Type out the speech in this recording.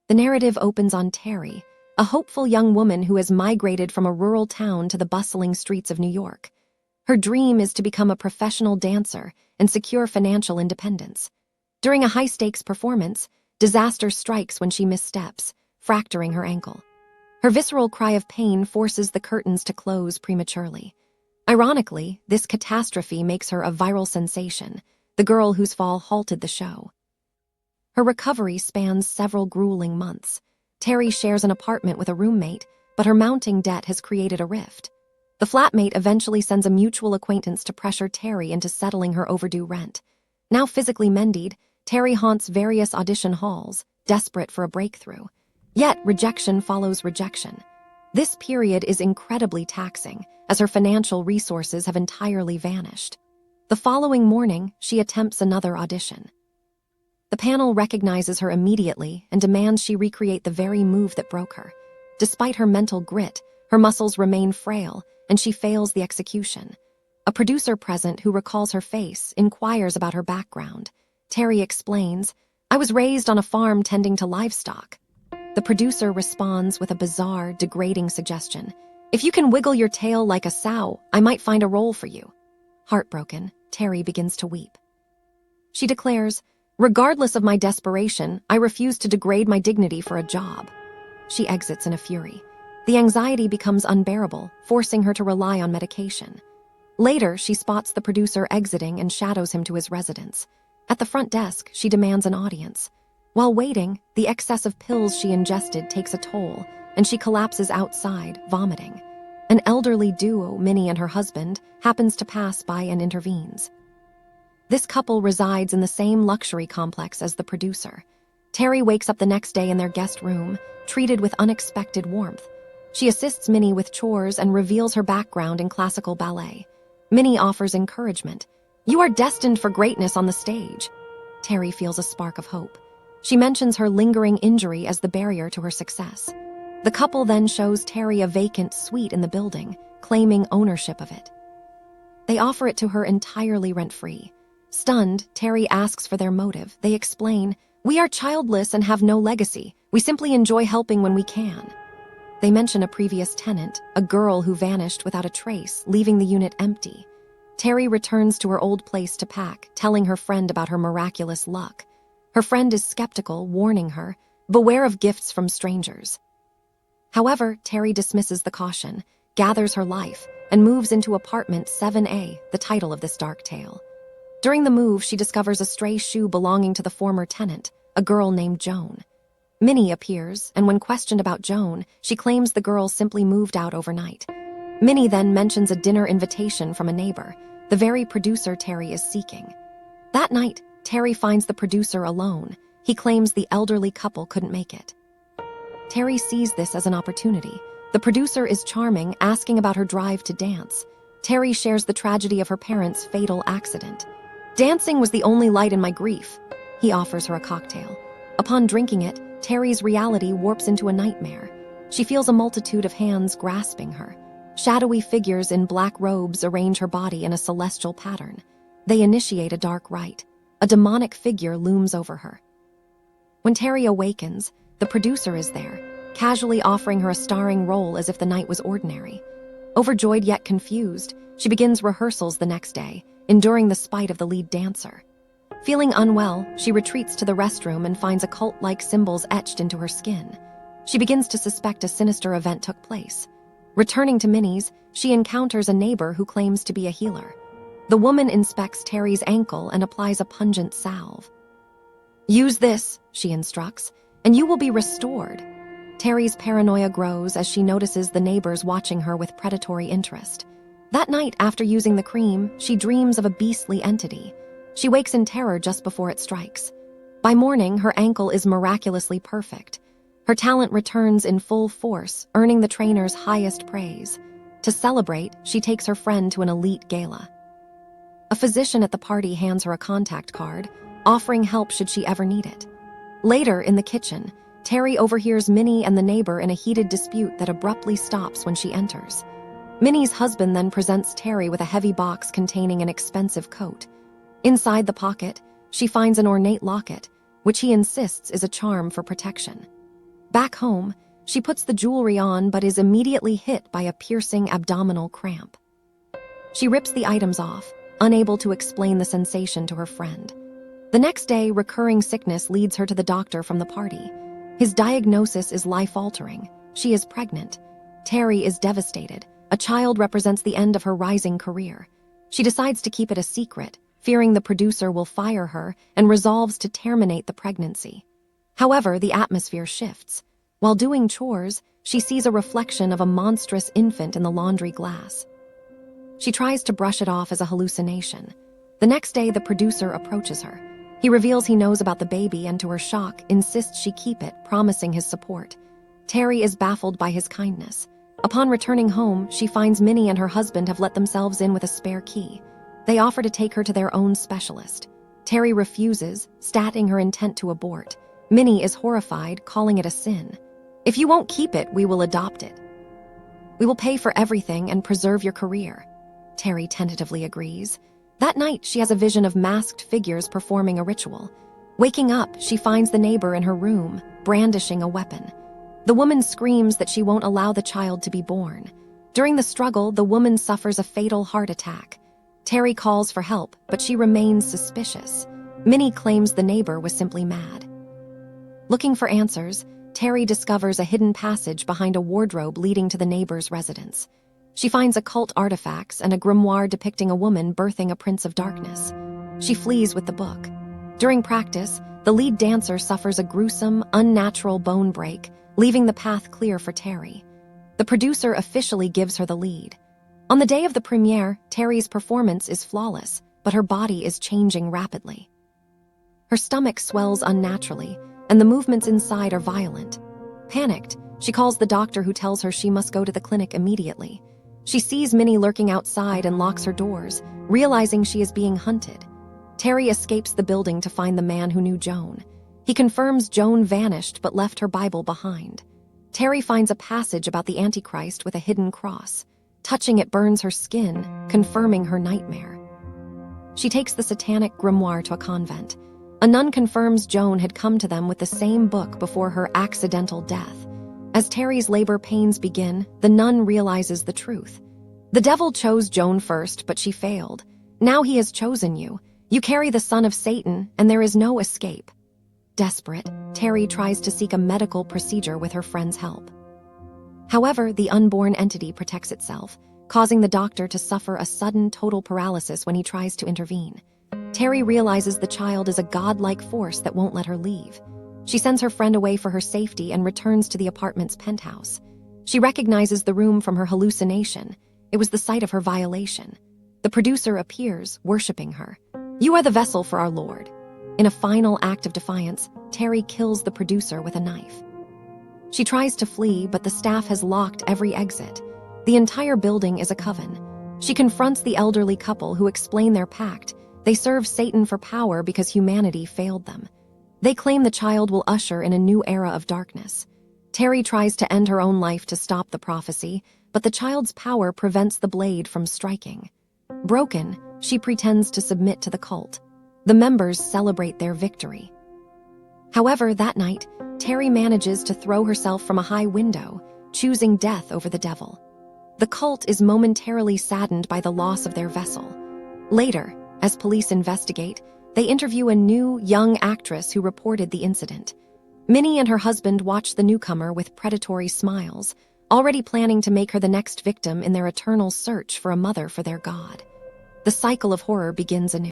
The narrative opens on Terry, a hopeful young woman who has migrated from a rural town to the bustling streets of New York. Her dream is to become a professional dancer and secure financial independence. During a high-stakes performance, disaster strikes when she missteps, fracturing her ankle. Her visceral cry of pain forces the curtains to close prematurely. Ironically, this catastrophe makes her a viral sensation, the girl whose fall halted the show. Her recovery spans several grueling months. Terry shares an apartment with a roommate, but her mounting debt has created a rift. The flatmate eventually sends a mutual acquaintance to pressure Terry into settling her overdue rent. Now physically mended, Terry haunts various audition halls, desperate for a breakthrough. Yet rejection follows rejection. This period is incredibly taxing, as her financial resources have entirely vanished. The following morning, she attempts another audition. The panel recognizes her immediately and demands she recreate the very move that broke her. Despite her mental grit, her muscles remain frail, and she fails the execution. A producer present who recalls her face inquires about her background. Terry explains, "I was raised on a farm tending to livestock." The producer responds with a bizarre, degrading suggestion. "If you can wiggle your tail like a sow, I might find a role for you." Heartbroken, Terry begins to weep. She declares, "Regardless of my desperation, I refuse to degrade my dignity for a job." She exits in a fury. The anxiety becomes unbearable, forcing her to rely on medication. Later, she spots the producer exiting and shadows him to his residence. At the front desk, she demands an audience. While waiting, the excess of pills she ingested takes a toll, and she collapses outside, vomiting. An elderly duo, Minnie and her husband, happens to pass by and intervenes. This couple resides in the same luxury complex as the producer. Terry wakes up the next day in their guest room, treated with unexpected warmth. She assists Minnie with chores and reveals her background in classical ballet. Minnie offers encouragement. "You are destined for greatness on the stage." Terry feels a spark of hope. She mentions her lingering injury as the barrier to her success. The couple then shows Terry a vacant suite in the building, claiming ownership of it. They offer it to her entirely rent-free. Stunned, Terry asks for their motive. They explain, "We are childless and have no legacy. We simply enjoy helping when we can." They mention a previous tenant, a girl who vanished without a trace, leaving the unit empty. Terry returns to her old place to pack, telling her friend about her miraculous luck. Her friend is skeptical, warning her, "Beware of gifts from strangers." However, Terry dismisses the caution, gathers her life, and moves into apartment 7A, the title of this dark tale. During the move, she discovers a stray shoe belonging to the former tenant, a girl named Joan. Minnie appears, and when questioned about Joan, she claims the girl simply moved out overnight. Minnie then mentions a dinner invitation from a neighbor, the very producer Terry is seeking. That night, Terry finds the producer alone. He claims the elderly couple couldn't make it. Terry sees this as an opportunity. The producer is charming, asking about her drive to dance. Terry shares the tragedy of her parents' fatal accident. "Dancing was the only light in my grief." He offers her a cocktail. Upon drinking it, Terry's reality warps into a nightmare. She feels a multitude of hands grasping her. Shadowy figures in black robes arrange her body in a celestial pattern. They initiate a dark rite. A demonic figure looms over her. When Terry awakens, the producer is there, casually offering her a starring role as if the night was ordinary. Overjoyed yet confused, she begins rehearsals the next day, enduring the spite of the lead dancer. Feeling unwell, she retreats to the restroom and finds occult-like symbols etched into her skin. She begins to suspect a sinister event took place. Returning to Minnie's, she encounters a neighbor who claims to be a healer. The woman inspects Terry's ankle and applies a pungent salve. "Use this," she instructs, "and you will be restored." Terry's paranoia grows as she notices the neighbors watching her with predatory interest. That night, after using the cream, she dreams of a beastly entity. She wakes in terror just before it strikes. By morning, her ankle is miraculously perfect. Her talent returns in full force, earning the trainer's highest praise. To celebrate, she takes her friend to an elite gala. A physician at the party hands her a contact card, offering help should she ever need it. Later, in the kitchen, Terry overhears Minnie and the neighbor in a heated dispute that abruptly stops when she enters. Minnie's husband then presents Terry with a heavy box containing an expensive coat. Inside the pocket, she finds an ornate locket, which he insists is a charm for protection. Back home, she puts the jewelry on but is immediately hit by a piercing abdominal cramp. She rips the items off, unable to explain the sensation to her friend. The next day, recurring sickness leads her to the doctor from the party. His diagnosis is life-altering. She is pregnant. Terry is devastated. A child represents the end of her rising career. She decides to keep it a secret, fearing the producer will fire her, and resolves to terminate the pregnancy. However, the atmosphere shifts. While doing chores, she sees a reflection of a monstrous infant in the laundry glass. She tries to brush it off as a hallucination. The next day, the producer approaches her. He reveals he knows about the baby and, to her shock, insists she keep it, promising his support. Terry is baffled by his kindness. Upon returning home, she finds Minnie and her husband have let themselves in with a spare key. They offer to take her to their own specialist. Terry refuses, stating her intent to abort. Minnie is horrified, calling it a sin. "If you won't keep it, we will adopt it. We will pay for everything and preserve your career." Terry tentatively agrees. That night, she has a vision of masked figures performing a ritual. Waking up, she finds the neighbor in her room, brandishing a weapon. The woman screams that she won't allow the child to be born. During the struggle, the woman suffers a fatal heart attack. Terry calls for help, but she remains suspicious. Minnie claims the neighbor was simply mad. Looking for answers, Terry discovers a hidden passage behind a wardrobe leading to the neighbor's residence. She finds occult artifacts and a grimoire depicting a woman birthing a prince of darkness. She flees with the book. During practice, the lead dancer suffers a gruesome, unnatural bone break, leaving the path clear for Terry. The producer officially gives her the lead. On the day of the premiere, Terry's performance is flawless, but her body is changing rapidly. Her stomach swells unnaturally, and the movements inside are violent. Panicked, she calls the doctor, who tells her she must go to the clinic immediately. She sees Minnie lurking outside and locks her doors, realizing she is being hunted. Terry escapes the building to find the man who knew Joan. He confirms Joan vanished but left her Bible behind. Terry finds a passage about the Antichrist with a hidden cross. Touching it burns her skin, confirming her nightmare. She takes the satanic grimoire to a convent. A nun confirms Joan had come to them with the same book before her accidental death. As Terry's labor pains begin, the nun realizes the truth. The devil chose Joan first, but she failed. Now he has chosen you. You carry the son of Satan, and there is no escape. Desperate, Terry tries to seek a medical procedure with her friend's help. However, the unborn entity protects itself, causing the doctor to suffer a sudden total paralysis when he tries to intervene. Terry realizes the child is a godlike force that won't let her leave. She sends her friend away for her safety and returns to the apartment's penthouse. She recognizes the room from her hallucination. It was the site of her violation. The producer appears, worshiping her. "You are the vessel for our Lord." In a final act of defiance, Terry kills the producer with a knife. She tries to flee, but the staff has locked every exit. The entire building is a coven. She confronts the elderly couple, who explain their pact. They serve Satan for power because humanity failed them. They claim the child will usher in a new era of darkness. Terry tries to end her own life to stop the prophecy, but the child's power prevents the blade from striking. Broken, she pretends to submit to the cult. The members celebrate their victory. However, that night, Terry manages to throw herself from a high window, choosing death over the devil. The cult is momentarily saddened by the loss of their vessel. Later, as police investigate, they interview a new, young actress who reported the incident. Minnie and her husband watch the newcomer with predatory smiles, already planning to make her the next victim in their eternal search for a mother for their god. The cycle of horror begins anew.